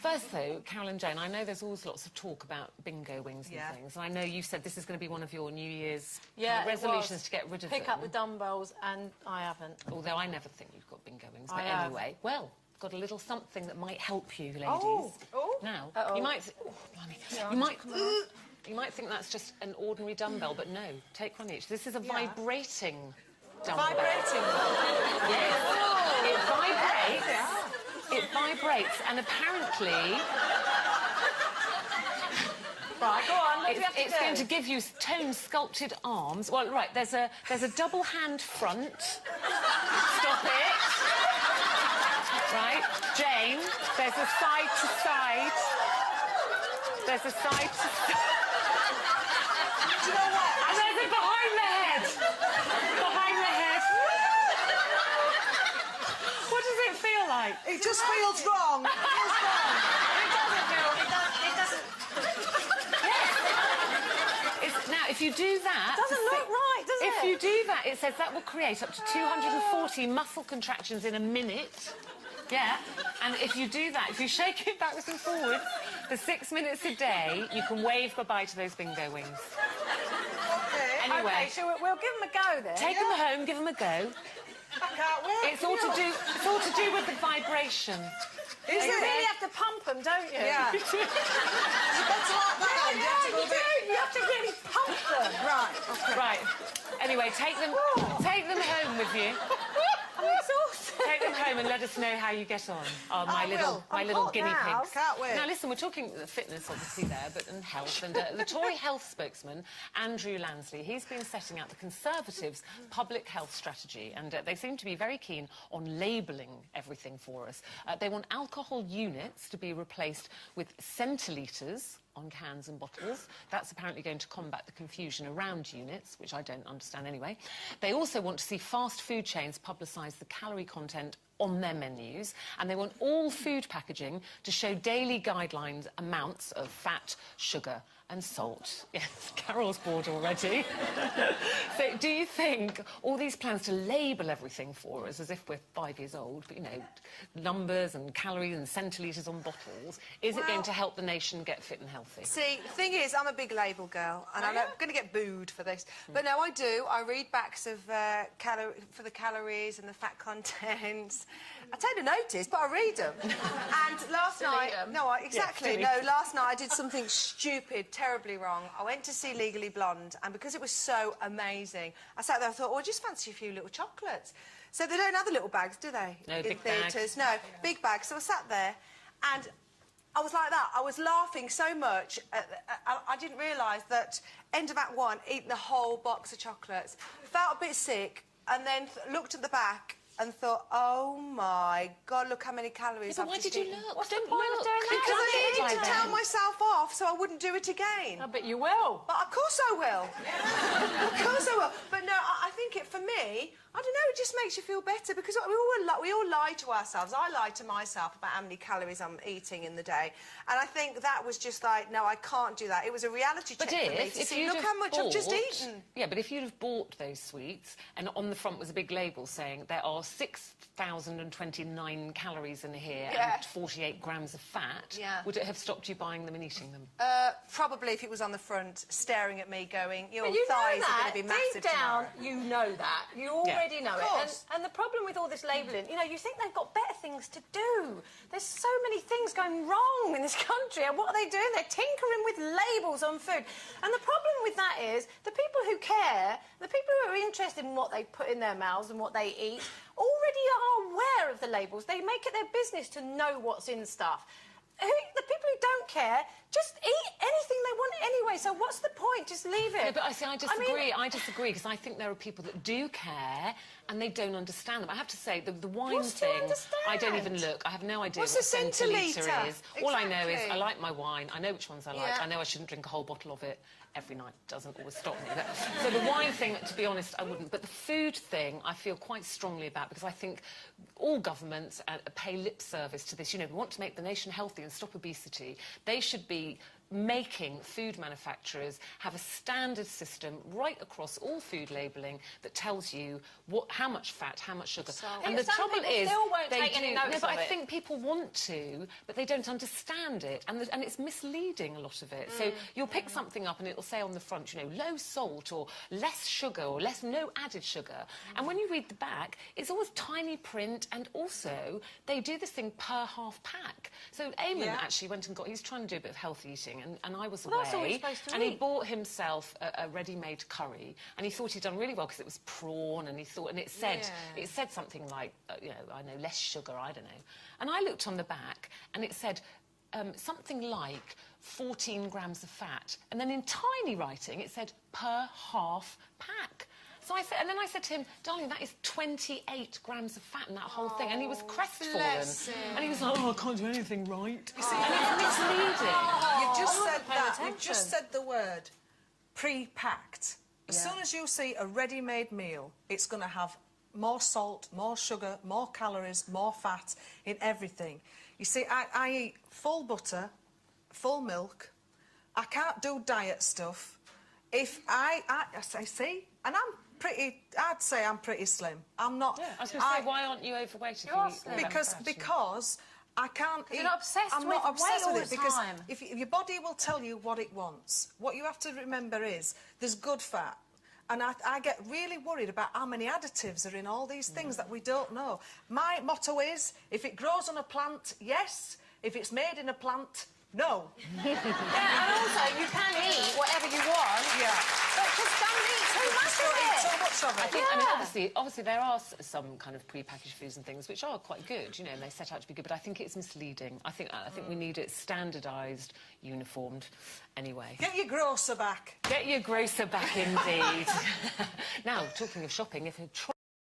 First, though, Carol and Jane, I know there's always lots of talk about bingo wings and things, and I know you said this is going to be one of your New Year's resolutions to get rid of them. Pick up the dumbbells, and I haven't. Although I never think you've got bingo wings, but anyway. Well, got a little something that might help you, ladies. Oh. Now, you might... Oh, blimey. You might think that's just an ordinary dumbbell, but no, take one each. This is a vibrating dumbbell. Vibrating? Yes. It vibrates. It vibrates, and apparently... Right, go on. It's going to give you toned, sculpted arms. Well, right, there's a double hand front. Stop it. Right, Jane, there's a side to side. There's a side to side. Do you know what? And there's a behind the head. Behind the head. What does it feel like? It just feels wrong. It feels wrong. It doesn't feel... It doesn't... Now, if you do that... It doesn't look right, does it? If you do that, it says that will create up to 240 muscle contractions in a minute. Yeah, and if you do that, if you shake it backwards and forwards for 6 minutes a day, you can wave goodbye to those bingo wings. Okay. Anyway. Okay, so we'll give them a go then. Take them home, give them a go. I can't wait. It's all to do with the vibration. You really have to pump them, don't you? Yeah. You have to really pump them. Right, okay. Right. Anyway, take them home with you. I'm exhausted. Take them home and let us know how you get on. Oh, my little guinea pigs. Can't wait. Now, listen, we're talking fitness, obviously, there, and health. And the Tory health spokesman, Andrew Lansley, he's been setting out the Conservatives' public health strategy, and they seem to be very keen on labelling everything for us. They want alcohol units to be replaced with centilitres on cans and bottles. That's apparently going to combat the confusion around units, which I don't understand anyway. They also want to see fast food chains publicise the calorie content on their menus, and they want all food packaging to show daily guidelines amounts of fat, sugar and salt. Yes, Carol's bored already. So do you think all these plans to label everything for us as if we're 5 years old, but, you know, numbers and calories and centilitres on bottles, is it going to help the nation get fit and healthy? See, the thing is, I'm a big label girl, and I'm going to get booed for this. But no, I do. I read backs of for the calories and the fat contents. I take the notice, but I read them. And last night... last night I did something stupid, terribly wrong. I went to see Legally Blonde, and because it was so amazing, I sat there and thought, oh, I just fancy a few little chocolates. So they don't have the little bags, do they? No, in big theatres. bags. No, big bags. So I sat there, and I was like that. I was laughing so much. I didn't realise that end of Act 1, eating the whole box of chocolates. Felt a bit sick, and then looked at the back and thought, oh my God, look how many calories I've just eaten. Why did you look? What's the point of doing that? Because I needed to tell myself off so I wouldn't do it again. I bet you will. But of course I will. Of course I will. But no, I think for me, I don't know, it just makes you feel better because we all lie to ourselves. I lie to myself about how many calories I'm eating in the day. And I think that was just like, no, I can't do that. It was a reality check for me to see, look how much I've just eaten. Yeah, but if you'd have bought those sweets and on the front was a big label saying there are 6,029 calories in here and 48 grams of fat, would it have stopped you buying them and eating them? Probably if it was on the front, staring at me going, your you thighs know are going to be massive deep down, tomorrow. you know that. You already know it. And the problem with all this labelling, you know, you think they've got better things to do. There's so many things going wrong in this country, and what are they doing? They're tinkering with labels on food. And the problem with that is the people who care, the people who are interested in what they put in their mouths and what they eat, already are aware of the labels. They make it their business to know what's in stuff. The people who don't care just eat anything they want anyway, so what's the point? Just leave it. Yeah, but I disagree. I disagree, because I think there are people that do care and they don't understand them. I have to say, the wine thing, I don't even look. I have no idea what a centilitre is. All I know is I like my wine. I know which ones I like. I know I shouldn't drink a whole bottle of it every night. Doesn't always stop me. So the wine thing, to be honest, I wouldn't. But the food thing, I feel quite strongly about, because I think all governments pay lip service to this. You know, we want to make the nation healthy and stop obesity. They should be making food manufacturers have a standard system right across all food labelling that tells you how much fat, how much sugar. And the trouble is, but I think people want to, but they don't understand it, and it's misleading, a lot of it. So you'll pick something up and it'll say on the front, you know, low salt or less sugar or no added sugar. And when you read the back, it's always tiny print, and also they do this thing per half pack. So Eamon actually went and he's trying to do a bit of healthy eating, and I was away, and he bought himself a ready-made curry, and he thought he'd done really well because it was prawn, and it said something like, you know, I know, less sugar, I don't know. And I looked on the back, and it said something like 14 grams of fat, and then in tiny writing it said per half pack. So and then I said to him, darling, that is 28 grams of fat in that whole thing. And he was crestfallen. And he was like, oh, I can't do anything right. You see, and it's misleading. You've just said that. You've just said the word pre-packed. As soon as you see a ready-made meal, it's going to have more salt, more sugar, more calories, more fat in everything. You see, I eat full butter, full milk. I can't do diet stuff. If I see, and I'd say I'm pretty slim. I'm not. Yeah, I was going to say, why aren't you overweight? Because I can't eat. You're not obsessed I'm not obsessed with it because time. if your body will tell you what it wants. What you have to remember is there's good fat. And I get really worried about how many additives are in all these things that we don't know. My motto is, if it grows on a plant, yes. If it's made in a plant, no. And also, you can eat whatever you want. Yeah. But just don't eat too much of it. So much of it. I think, I mean, obviously there are some kind of pre-packaged foods and things which are quite good, you know, and they set out to be good, but I think it's misleading. I think we need it standardised, uniformed, anyway. Get your grocer back. Get your grocer back, indeed. Now, talking of shopping, if